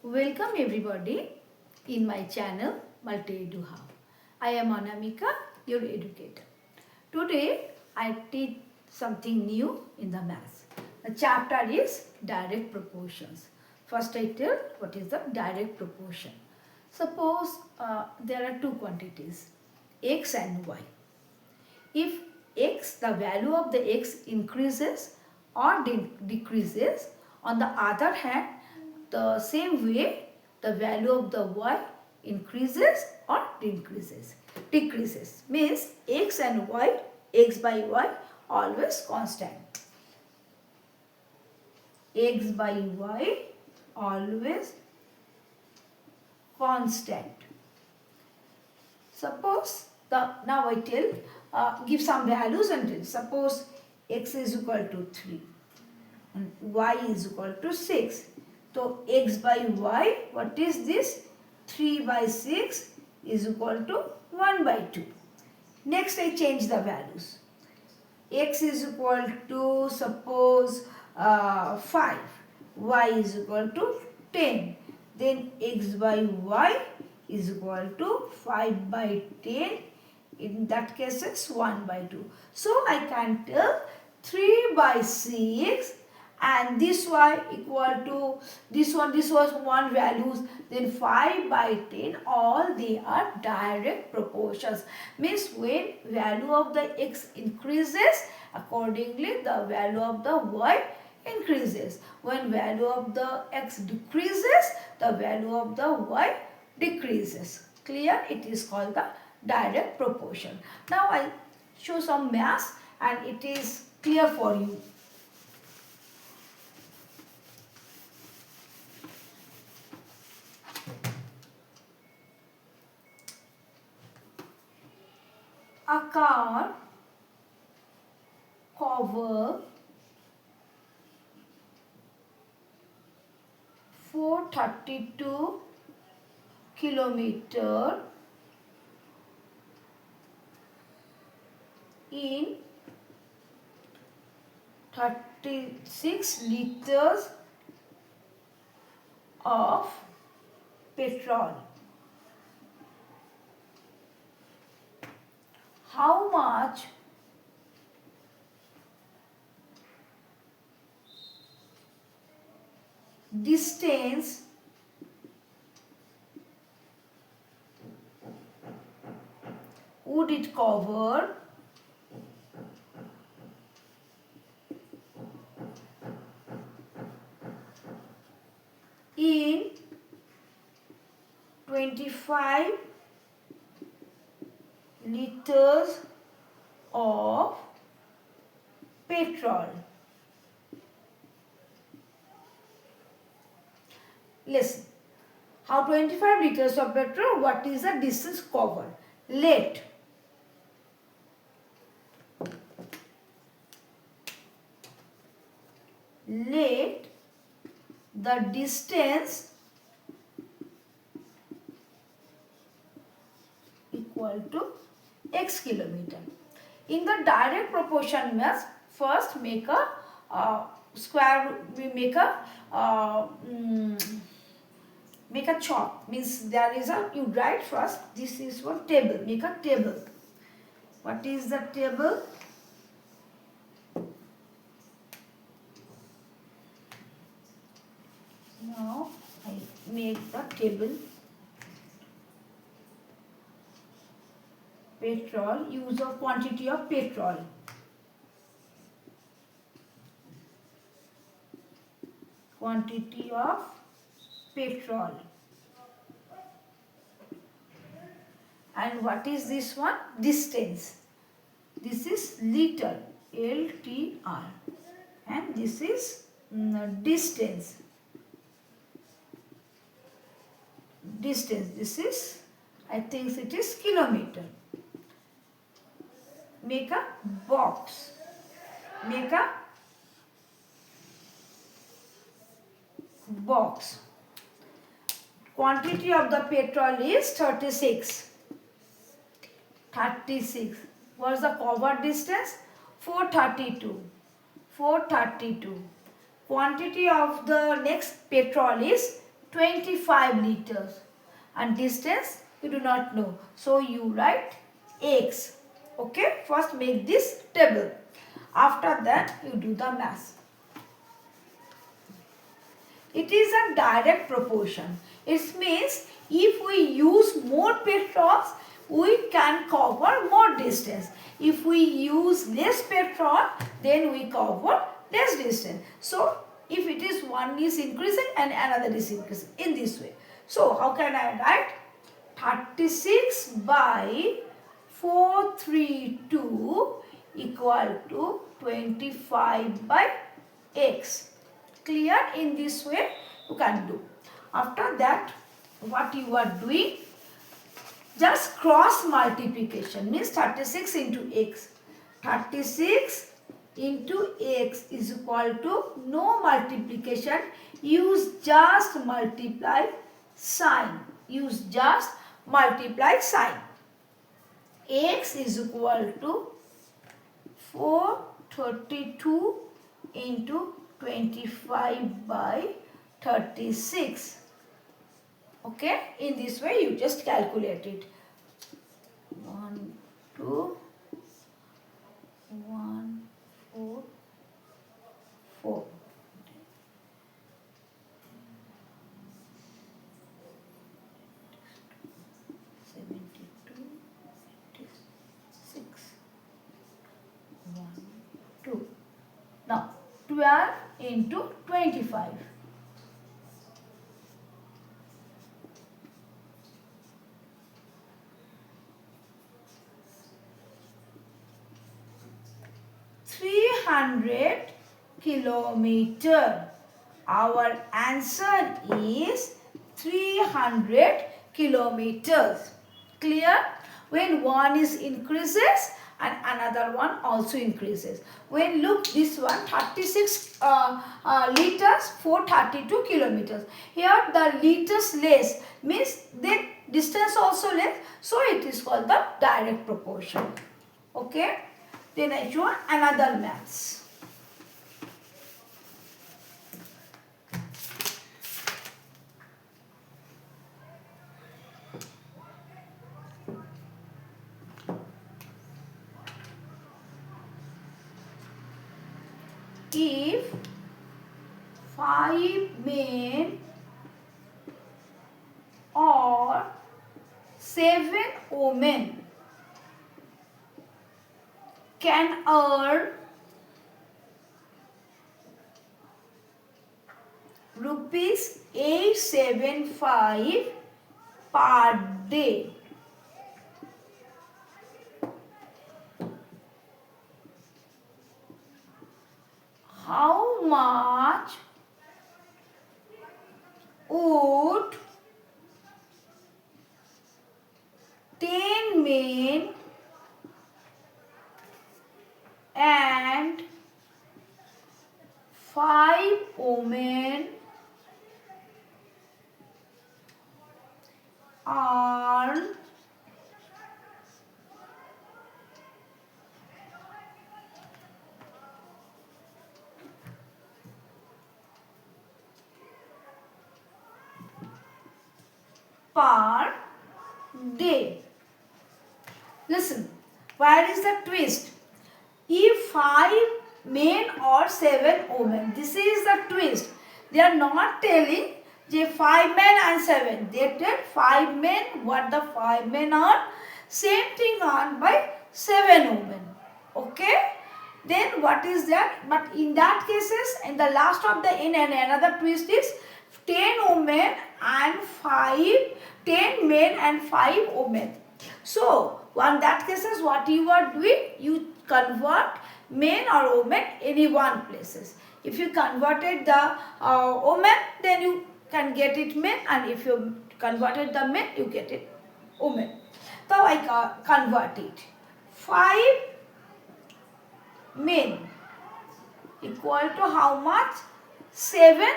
Welcome everybody in my channel Multi Edu Hub. I am Anamika, your educator. Today I teach something new in the maths. The chapter is direct proportions. First I tell what is the direct proportion. Suppose there are two quantities x and y. If x, the value of the x increases or decreases, on the other hand, the same way the value of the y increases or decreases. Means x and y, x by y always constant. X by y always constant. Suppose now I tell give some values and tell. Suppose x is equal to 3 and y is equal to 6. So x by y, what is this? 3 by 6 is equal to 1 by 2. Next I change the values. X is equal to suppose 5, y is equal to 10. Then x by y is equal to 5 by 10. In that case it's 1 by 2. So I can tell 3 by 6 and this y equal to this was one values, then 5 by 10, all they are direct proportions. Means when value of the x increases, accordingly the value of the y increases. When value of the x decreases, the value of the y decreases. Clear? It is called the direct proportion. Now I show some maths and it is clear for you. A car cover 432 kilometer in 36 liters of petrol. How much distance would it cover in 25 liters of petrol? Listen, how 25 liters of petrol, what is the distance covered? Let the distance equal to x kilometer. In the direct proportion maths, first make a square, we make a chart. Means there is a, you write first, this is one table, make a table. What is the table? Now I make the table. Petrol, use of quantity of petrol. Quantity of petrol. And what is this one? Distance. This is liter, LTR. And this is distance. Distance, this is, I think it is kilometer. Make a box. Make a box. Quantity of the petrol is 36. 36. What is the covered distance? 432. 432. Quantity of the next petrol is 25 liters. And distance you do not know. So you write x. Okay, first make this table. After that you do the math. It is a direct proportion. It means if we use more petrols, we can cover more distance. If we use less petrol, then we cover less distance. So if it is one is increasing and another is increasing in this way. So how can I write? 36 by 432 equal to 25 by x. Clear? In this way you can do. After that, what you are doing? Just cross multiplication means 36 into x. 36 into x is equal to no multiplication. Use just multiply sign. Use just multiply sign. X is equal to 432 into 25 by 36. Okay, in this way you just calculate it. 1, 2, 1, 4, 4. 72, 86, 1, 2. Now 12 into 25. 300 kilometer. Our answer is 300 kilometers. Clear? When one is increases and another one also increases. When look this one 36 liters, 432 kilometers. Here the liters less means the distance also less. So it is called the direct proportion. Okay. Then I show another maths. If 5 men or 7 women can earn rupees 875 per day. How much would 10 men and 5 women earn per day? Listen, where is the twist? If 5 men or 7 women, this is the twist. They are not telling 5 men and 7. They tell 5 men, what the 5 men are, same thing earned by 7 women. Okay? Then what is that? But in that cases, in the last of the in and another twist is 10 women and 10 men and 5 women. So, on that cases, what you are doing, you convert men or women any one places. If you converted the woman, then you can get it men, and if you converted the men, you get it woman. So I convert it. 5 men equal to how much? 7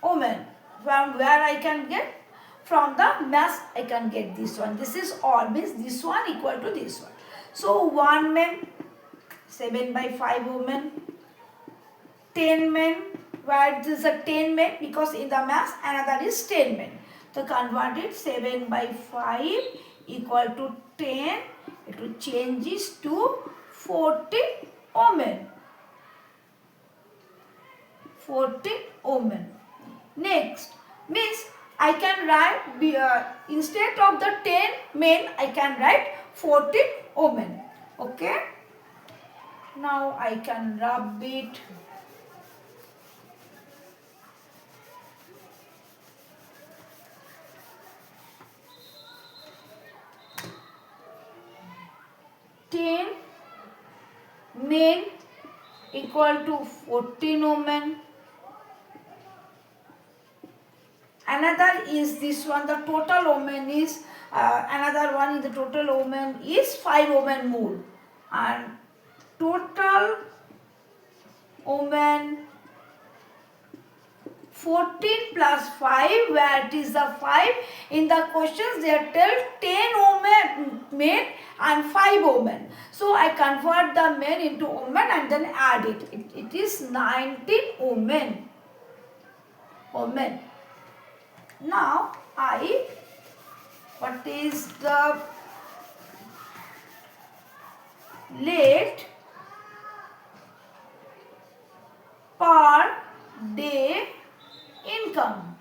women. From where I can get? From the mass I can get this one. This is all, means this one equal to this one. So 1 man, 7 by 5 women, 10 men, where this is a 10 men, because in the mass another is 10 men. So convert it, 7 by 5 equal to 10. It will changes to 40 omen. 40 omen. Next, means I can write, instead of the 10 men, I can write 40 omen. Okay. Now I can rub it. Men equal to 14 omen. Another is this one, the total omen is, another one in the total omen is 5 omen more. And total omen 14 plus 5, where it is the 5. In the questions they are tell 10 omen men and 5 omen. So I convert the men into omen and then add it. It is 19 omen. Omen. Now what is the late per day income?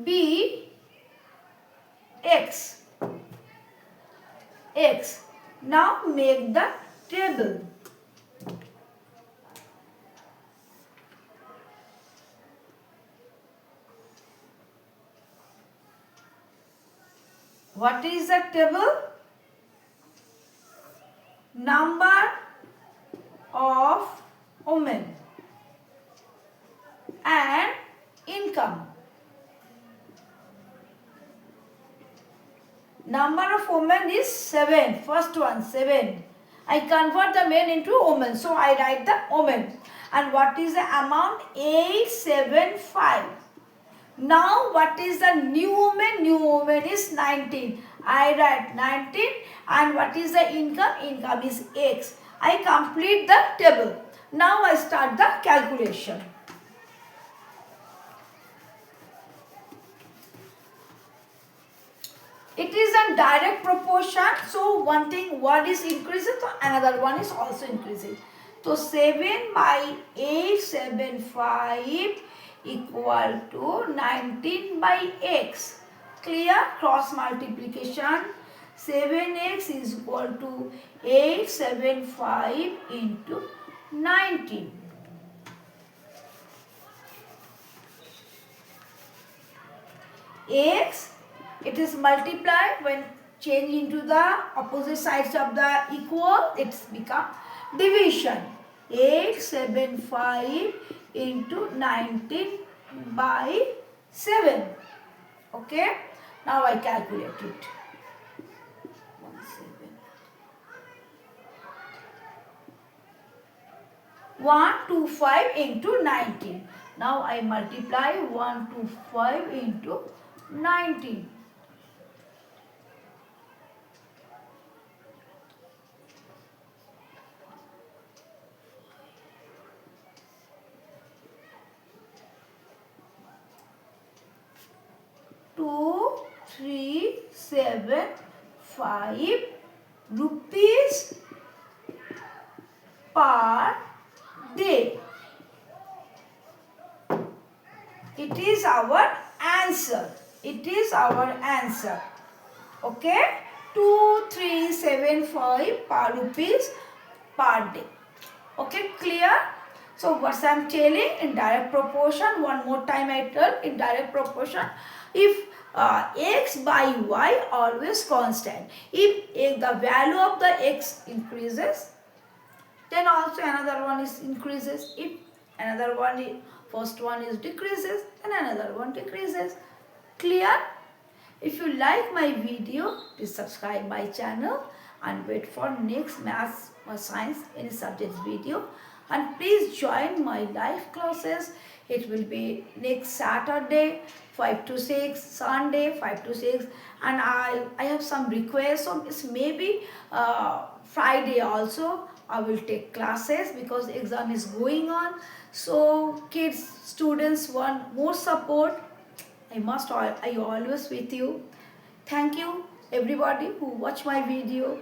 B X. Now make the table. What is the table? Number of women and income. Number of women is 7. First one, 7. I convert the men into women. So I write the women. And what is the amount? 875. Now what is the new woman? New woman is 19. I write 19. And what is the income? Income is X. I complete the table. Now I start the calculation. It is a direct proportion. So one is increasing, so another one is also increasing. So 7 by 875 equal to 19 by X. Clear? Cross multiplication. 7x is equal to 875 into 19. X, it is multiplied when change into the opposite sides of the equal, it's become division. 875 into 19 by 7. Okay. Now I calculate it. 125 into 19. Now I multiply 125 into 19. Two, 3, 7, 5 rupees per day. It is our answer. It is our answer. Okay? 2375 per rupees per day. Okay, clear? So what I am telling in direct proportion, one more time I tell in direct proportion, if x by y always constant. If the value of the x increases, then also another one is increases. If another one is, first one is decreases, then another one decreases. Clear? If you like my video, please subscribe my channel and wait for next maths or science any subject video. And please join my live classes. It will be next Saturday 5 to 6, Sunday 5 to 6, and I have some requests, so it's maybe Friday also I will take classes because exam is going on. So kids, students want more support. I always with you. Thank you everybody who watch my video.